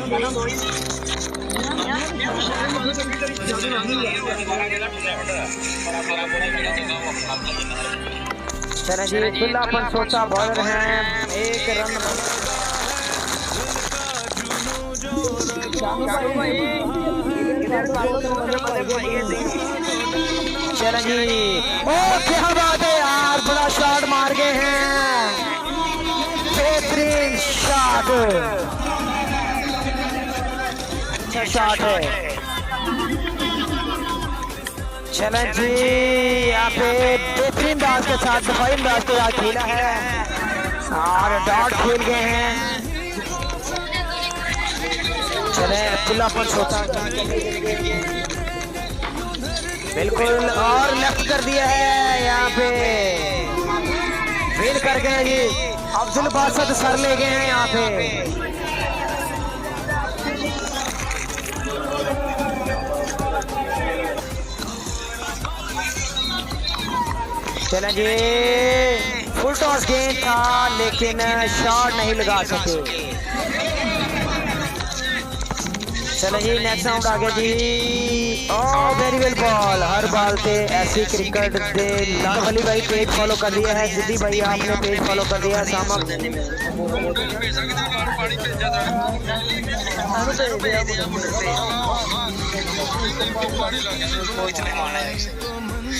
चले जी खुलापन सोचा बॉलर हैं, एक रन चले जी। ओ क्या बात है यार, बड़ा शॉट मार गए हैं, बेहतरीन शॉट, अच्छा शॉट है। चले जी यहाँ पे बेहतरीन अंदाज के साथ दफाई अंदाज के साथ खेला है और डॉट खेल गए हैं। चले खुलापन सोचा बिल्कुल और लेफ्ट कर दिया है, यहाँ पे फेल कर गए जी। अब्दुल बासत सर ले गए हैं यहाँ पे। चलें जी फुल टॉस गेंद था लेकिन शॉट नहीं लगा सके। चलें जी नेक्स्ट राउंड आ गया जी। ओ वेरी वेल बॉल, हर बाल से ऐसी क्रिकेट दे। लाल भाई पेज फॉलो कर दिया है, सिद्धि भाई आपने पेज फॉलो कर दिया है। सामक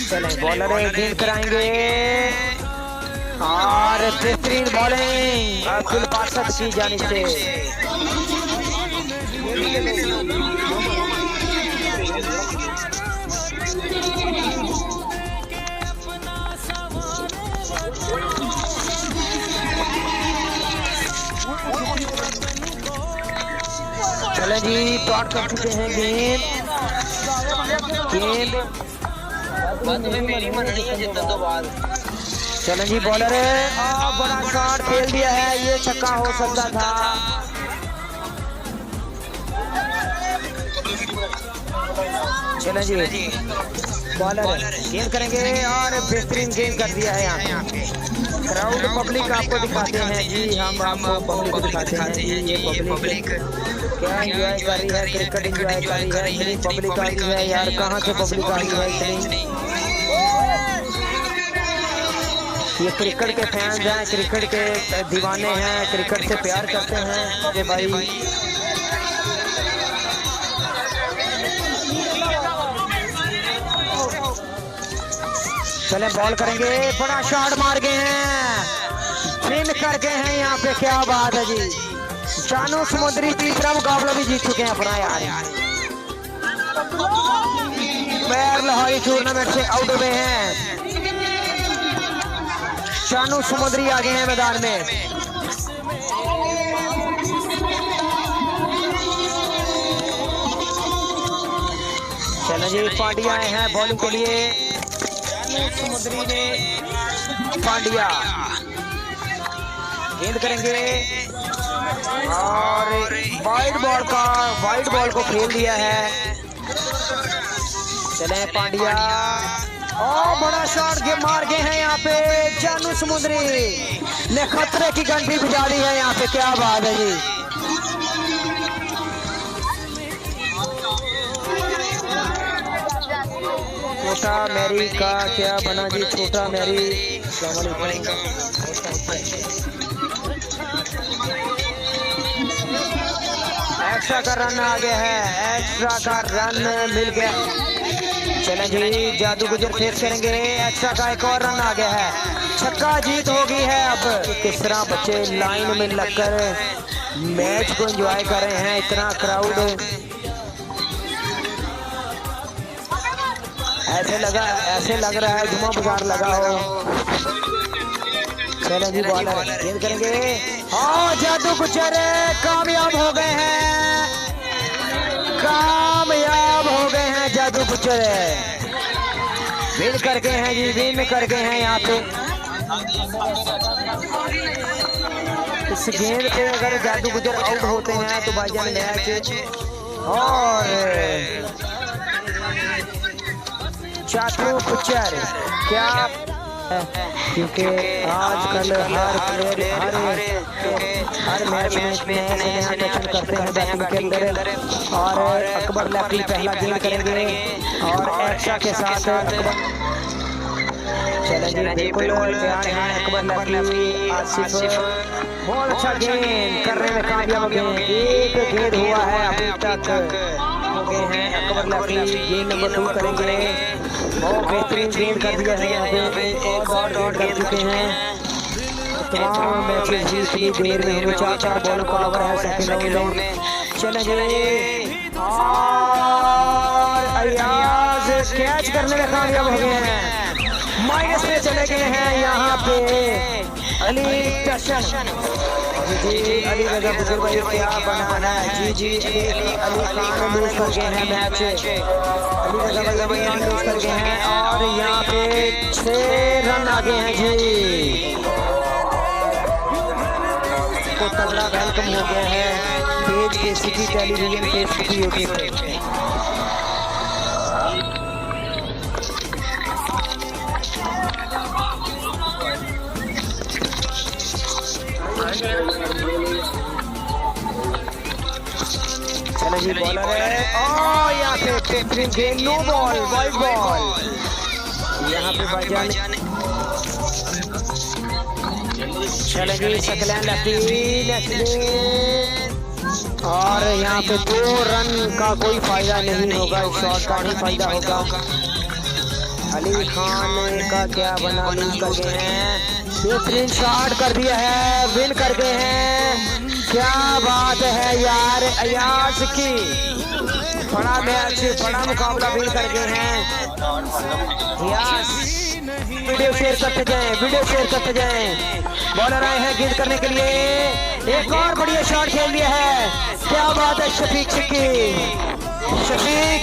चलें बॉलर गेंद कराएंगे और बेहतरीन बॉलिंग अब्दुल बासत की जानिब से। चलें जी टॉट कर चुके हैं गेंद चलें जी बॉलर बड़ा शॉट खेल दिया है, ये छक्का हो सकता था। चलें जी बॉलर गेंद करेंगे और बेहतरीन गेंद कर दिया है। यहाँ क्राउड पब्लिक आपको दिखाते हैं जी, हम आपको पब्लिक को दिखाते हैं जी। ये पब्लिक क्या एंजॉय कर रही है, क्रिकेट एंजॉय कर रही है। इतनी पब्लिक आ रही है यार, कहाँ से पब्लिक आ रही है इतनी। ये क्रिकेट के फैंस हैं, क्रिकेट के दीवाने हैं, क्रिकेट से प्यार करते हैं ये भाई। चले बॉल करेंगे, बड़ा शॉट मार गए हैं, फिन कर गए हैं यहाँ पे। क्या बात है जी, जानू समुद्री तीसरा मुकाबला भी जीत चुके हैं अपना यार। पैर लाहौरी टूर्नामेंट से आउट हुए हैं, जानू समुद्री आ गए हैं मैदान में। चले जी पांड्या आए हैं बॉलिंग के लिए। समुद्री ने पांड्या गेंद करेंगे और वाइड बॉल को खेल दिया है। चले पांड्या और बड़ा शॉट मार गए हैं यहाँ पे। जानू समुद्री ने खतरे की घंटी बजा दी है यहाँ पे। क्या बात है जी, छोटा मैरी का क्या बना जी, छोटा मैरी। एक्स्ट्रा का रन आ गया है, एक्स्ट्रा का रन मिल गया। चलें जी जादू गुजर फेस करेंगे, एक्स्ट्रा का एक और रन आ गया है, छक्का जीत हो गई है। अब किस तरह बच्चे लाइन में लगकर मैच को एंजॉय कर रहे हैं, इतना क्राउड। ऐसे लग रहा है जुम्मा बाजार लगा हो। चलें जी बॉलर गेंद करेंगे और जादू गुजर कामयाब हो गए हैं, जादू गुजर विन कर गए हैं जी, विन कर गए हैं यहाँ पे। इस गेंद पे अगर जादू गुजर आउट होते हैं तो भाईजान मैच और जादू गुजर क्या क्योंकि आजकल हर मैच में नया टच करते हैं बैटिंग के अंदर। और अकबर लकी पहला गेंद करेंगे और एक्स्ट्रा के साथ चलेंगे। बिल्कुल तैयार हैं अकबर लकी। आसिफ बहुत अच्छा गेंद करने में कामयाब हो गए। एक गेंद हुआ है अभी तक, हो गए हैं अकबर लकी। गेंद नंबर 2 करेंगे। बहुत बेहतरीन गेंद कर दिया है यहाँ पे, एक और गेंद कर चुके हैं। तमाम मैचेस इतनी देर में हमें 4 बॉलों का ओवर है सेकंड ओवर में। चलेंगे और अयाज कैच करने में कामयाब हो गए हैं। माइनस में चले गए हैं यहाँ पे अली टशन। जी अली रजा बुजुर्ग भाई क्या बनाना है। जी अली खान लूज कर गए हैं मैच। अली रजा भाई लूज कर गए हैं और यहाँ पे 6 रन आ गए हैं जी। को तगड़ा वेलकम हो गया है पेज के सिटी टेलीविजन फेसबुक यूट्यूब पे। चलो जी बॉलर है और यहाँ पे बेहतरीन गेंद, नो बॉल वाइड बॉल यहाँ पे भाईजान। चलेगी सकलैन और यहाँ पे 2 रन का कोई फायदा नहीं होगा, इस शॉट का नहीं फायदा होगा। अली खान का क्या बना, लूज कर गए हैं। बेहतरीन शॉट कर दिया है, विन कर गए हैं। क्या बात है यार अयाज की, बड़ा मैच बड़ा मुकाबला विन कर गए हैं। वीडियो शेयर करते जाएं, वीडियो शेयर करते जाएं। बॉलर आए हैं गेंद करने के लिए, एक और बढ़िया शॉट खेल दिया है। क्या बात है शफीक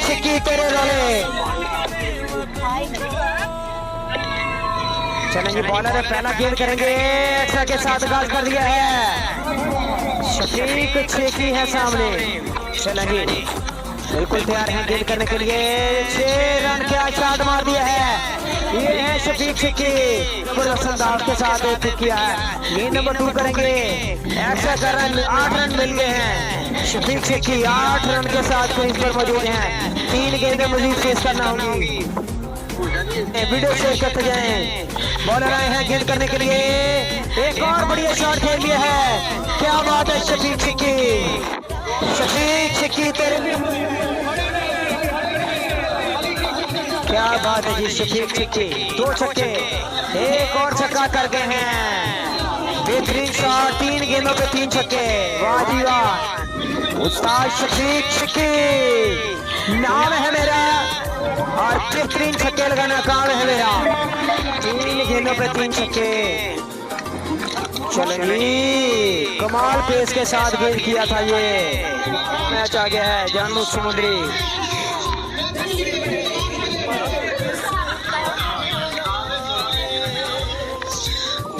छिक्की तेरे रोले। चलेंगे बॉलर है पहला गेंद करेंगे, एक्स्ट्रा के साथ गाल कर दिया है। शफीक छिक्की है सामने। चलेंगे बिल्कुल तैयार हैं गेंद करने के लिए। 6 रन क्या शॉट मार दिया है। ये है शफीक छिक्की, जबरदस्त अंदाज के साथ पिक किया है। गेंद नंबर 2 करेंगे, ऐसा कर रन 8 रन मिल गए हैं। शफीक छिक्की 8 रन के साथ क्रीज पर मौजूद हैं। 3 गेंदें मजीद फेस करना होगी। वीडियो शेयर करते जाएं। बॉलर आए हैं गेंद करने के लिए, एक और बढ़िया शॉट खेल लिया है। क्या बात है शफीक छिक्की तेरे, क्या बात है जी शफीक छिक्की। 2 छक्के, एक और छक्का कर गए हैं। बेहतरीन शॉट, 3 गेंदों पे 3 छक्के। वाह जी वाह, उस्ताद शफीक छिक्की नाम है मेरा और बेहतरीन छक्के लगाना काम है मेरा। 3 गेंदों पे 3 छक्के। चलेंगी कमाल पेस के साथ गेंद किया था। ये मैच आ गया है जानू समुद्री।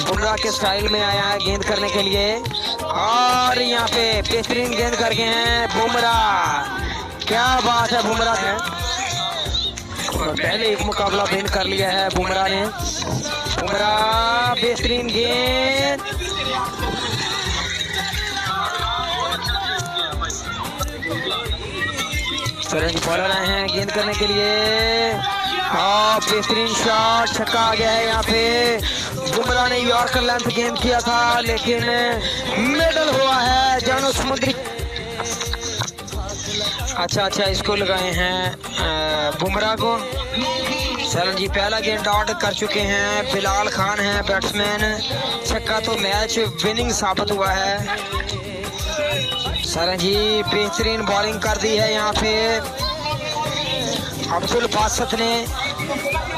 बुमराह के स्टाइल में आया है गेंद करने के लिए और यहाँ पे बेहतरीन गेंद कर गए हैं बुमराह। क्या बात है बुमराह ने पहले एक मुकाबला विन कर लिया है बुमराह ने। बुमराह बेहतरीन गेंद, चलेंगे बॉलर आए हैं गेंद करने के लिए और बेहतरीन शॉट, छक्का आ गया है यहाँ पे। बुमराह ने यॉर्कर लेंथ गेंद किया था लेकिन मेडल हुआ है जानो समुद्री। अच्छा इसको लगाए हैं बुमराह को। चलन जी पहला गेंद डॉट कर चुके हैं। बिलाल खान है बैट्समैन। छक्का तो मैच विनिंग साबित हुआ है। चलन जी बेहतरीन बॉलिंग कर दी है यहाँ पे। अब्दुल बासत ने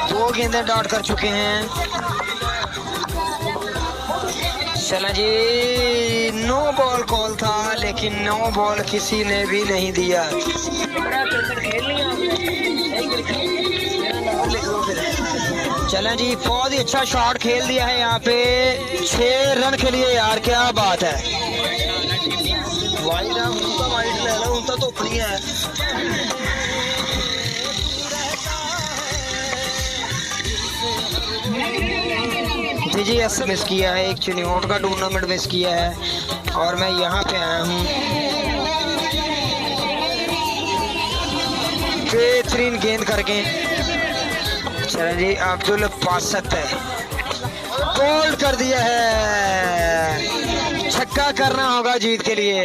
2 गेंदें डॉट कर चुके हैं। चला जी नो बॉल कॉल था लेकिन नो बॉल किसी ने भी नहीं दिया। चलें जी बहुत ही अच्छा शॉट खेल दिया है यहाँ पे। 6 रन के लिए यार क्या बात है। वाइड है उनका, वाइड ले लो उनका तो फ्री है। KGS मिस किया है, एक चिन्होट का टूर्नामेंट मिस किया है और मैं यहाँ पे आया हूँ। बेहतरीन गेंद करके चलो जी, अब्दुल बासत है, गोल्ड कर दिया है, छक्का करना होगा जीत के लिए।